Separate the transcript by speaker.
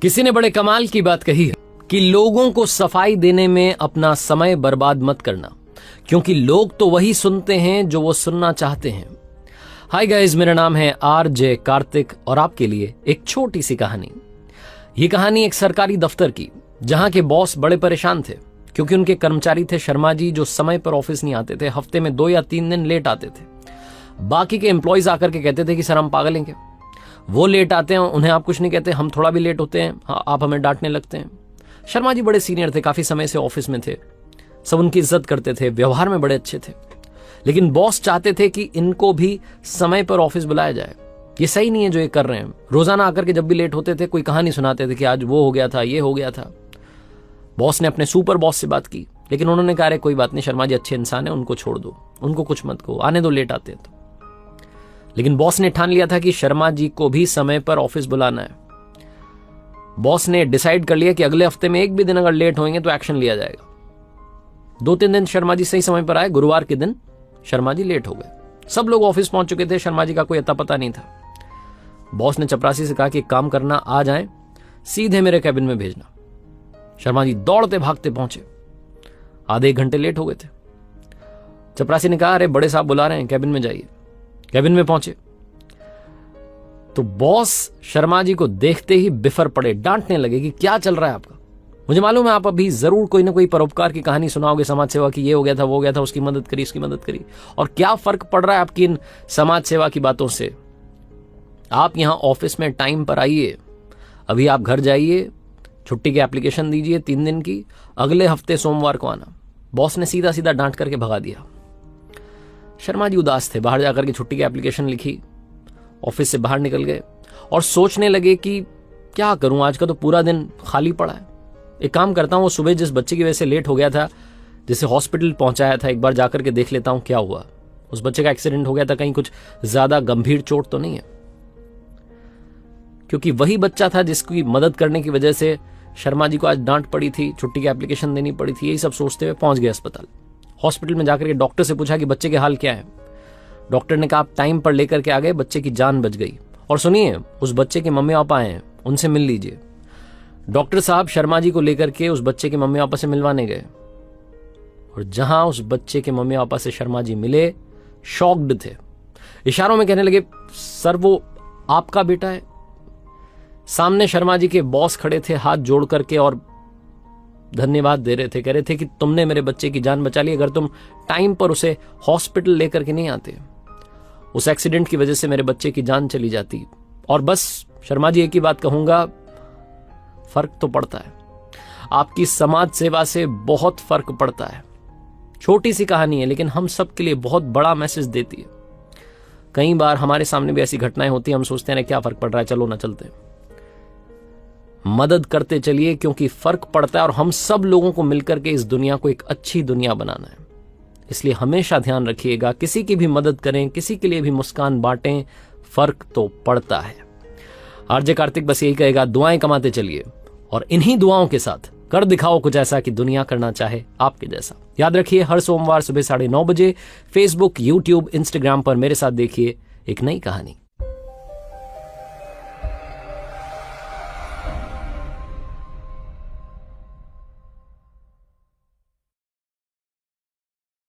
Speaker 1: किसी ने बड़े कमाल की बात कही है कि लोगों को सफाई देने में अपना समय बर्बाद मत करना, क्योंकि लोग तो वही सुनते हैं जो वो सुनना चाहते हैं। हाय गाइस, मेरा नाम है आरजे कार्तिक और आपके लिए एक छोटी सी कहानी। ये कहानी एक सरकारी दफ्तर की, जहां के बॉस बड़े परेशान थे क्योंकि उनके कर्मचारी थे शर्मा जी, जो समय पर ऑफिस नहीं आते थे। हफ्ते में 2 या 3 दिन लेट आते थे। बाकी के एम्प्लॉयज आकर के कहते थे कि सर हम पागल हैं क्या, वो लेट आते हैं, उन्हें आप कुछ नहीं कहते, हम थोड़ा भी लेट होते हैं आप हमें डांटने लगते हैं। शर्मा जी बड़े सीनियर थे, काफी समय से ऑफिस में थे, सब उनकी इज्जत करते थे, व्यवहार में बड़े अच्छे थे। लेकिन बॉस चाहते थे कि इनको भी समय पर ऑफिस बुलाया जाए। ये सही नहीं है जो ये कर रहे हैं। रोजाना आकर के जब भी लेट होते थे कोई कहानी सुनाते थे कि आज वो हो गया था, ये हो गया था। बॉस ने अपने सुपर बॉस से बात की, लेकिन उन्होंने कहा कोई बात नहीं, शर्मा जी अच्छे इंसान है, उनको छोड़ दो, उनको कुछ मत कहो, आने दो, लेट आते हैं तो। लेकिन बॉस ने ठान लिया था कि शर्मा जी को भी समय पर ऑफिस बुलाना है। बॉस ने डिसाइड कर लिया कि अगले हफ्ते में एक भी दिन अगर लेट होंगे तो एक्शन लिया जाएगा। 2-3 दिन शर्मा जी सही समय पर आए, गुरुवार के दिन शर्मा जी लेट हो गए। सब लोग ऑफिस पहुंच चुके थे, शर्मा जी का कोई अता पता नहीं था। बॉस ने चपरासी से कहा कि एक काम करना, आ जाएं, सीधे मेरे कैबिन में भेजना। शर्मा जी दौड़ते भागते पहुंचे, आधे 1 घंटे लेट हो गए थे। चपरासी ने कहा अरे बड़े साहब बुला रहे हैं, कैबिन में जाइए। कैबिन में पहुंचे तो बॉस शर्मा जी को देखते ही बिफर पड़े, डांटने लगे कि क्या चल रहा है आपका। मुझे मालूम है आप अभी जरूर कोई ना कोई परोपकार की कहानी सुनाओगे, समाज सेवा की, ये हो गया था, वो हो गया था, उसकी मदद करी, इसकी मदद करी, और क्या फर्क पड़ रहा है आपकी इन समाज सेवा की बातों से। आप यहां ऑफिस में टाइम पर आइए, अभी आप घर जाइए, छुट्टी की एप्लीकेशन दीजिए 3 दिन की, अगले हफ्ते सोमवार को आना। बॉस ने सीधा सीधा डांट करके भगा दिया। शर्मा जी उदास थे, बाहर जाकर के छुट्टी की एप्लीकेशन लिखी, ऑफिस से बाहर निकल गए और सोचने लगे कि क्या करूं, आज का तो पूरा दिन खाली पड़ा है। एक काम करता हूं, वो सुबह जिस बच्चे की वजह से लेट हो गया था, जिसे हॉस्पिटल पहुंचाया था, एक बार जाकर के देख लेता हूं क्या हुआ। उस बच्चे का एक्सीडेंट हो गया था, कहीं कुछ ज्यादा गंभीर चोट तो नहीं है। क्योंकि वही बच्चा था जिसकी मदद करने की वजह से शर्मा जी को आज डांट पड़ी थी, छुट्टी की एप्लीकेशन देनी पड़ी थी। यही सब सोचते हुए पहुंच गए अस्पताल। हॉस्पिटल में जाकर के डॉक्टर से पूछा कि बच्चे के हाल क्या है। डॉक्टर ने कहा आप टाइम पर लेकर के आ गए, बच्चे की जान बच गई। और सुनिए, उस बच्चे के मम्मी पापा आए हैं, उनसे मिल लीजिए। डॉक्टर साहब शर्मा जी को लेकर के उस बच्चे के मम्मी पापा से मिलवाने गए, और जहां उस बच्चे के मम्मी पापा से शर्मा जी मिले, शॉक्ड थे। इशारों में कहने लगे सर वो आपका बेटा है। सामने शर्मा जी के बॉस खड़े थे, हाथ जोड़ करके, और धन्यवाद दे रहे थे, कह रहे थे कि तुमने मेरे बच्चे की जान बचा ली। अगर तुम टाइम पर उसे हॉस्पिटल लेकर के नहीं आते, उस एक्सीडेंट की वजह से मेरे बच्चे की जान चली जाती। और बस शर्मा जी एक ही बात कहूंगा, फर्क तो पड़ता है, आपकी समाज सेवा से बहुत फर्क पड़ता है। छोटी सी कहानी है, लेकिन हम सब के लिए बहुत बड़ा मैसेज देती है। कई बार हमारे सामने भी ऐसी घटनाएं होती हैं, हम सोचते हैं क्या फर्क पड़ रहा है, चलो ना चलते। मदद करते चलिए, क्योंकि फर्क पड़ता है, और हम सब लोगों को मिलकर के इस दुनिया को एक अच्छी दुनिया बनाना है। इसलिए हमेशा ध्यान रखिएगा, किसी की भी मदद करें, किसी के लिए भी मुस्कान बांटें, फर्क तो पड़ता है। आरजे कार्तिक बस यही कहेगा, दुआएं कमाते चलिए, और इन्हीं दुआओं के साथ कर दिखाओ कुछ ऐसा कि दुनिया करना चाहे आपके जैसा। याद रखिए, हर सोमवार सुबह 9:30 बजे फेसबुक, यूट्यूब, इंस्टाग्राम पर मेरे साथ देखिए एक नई कहानी।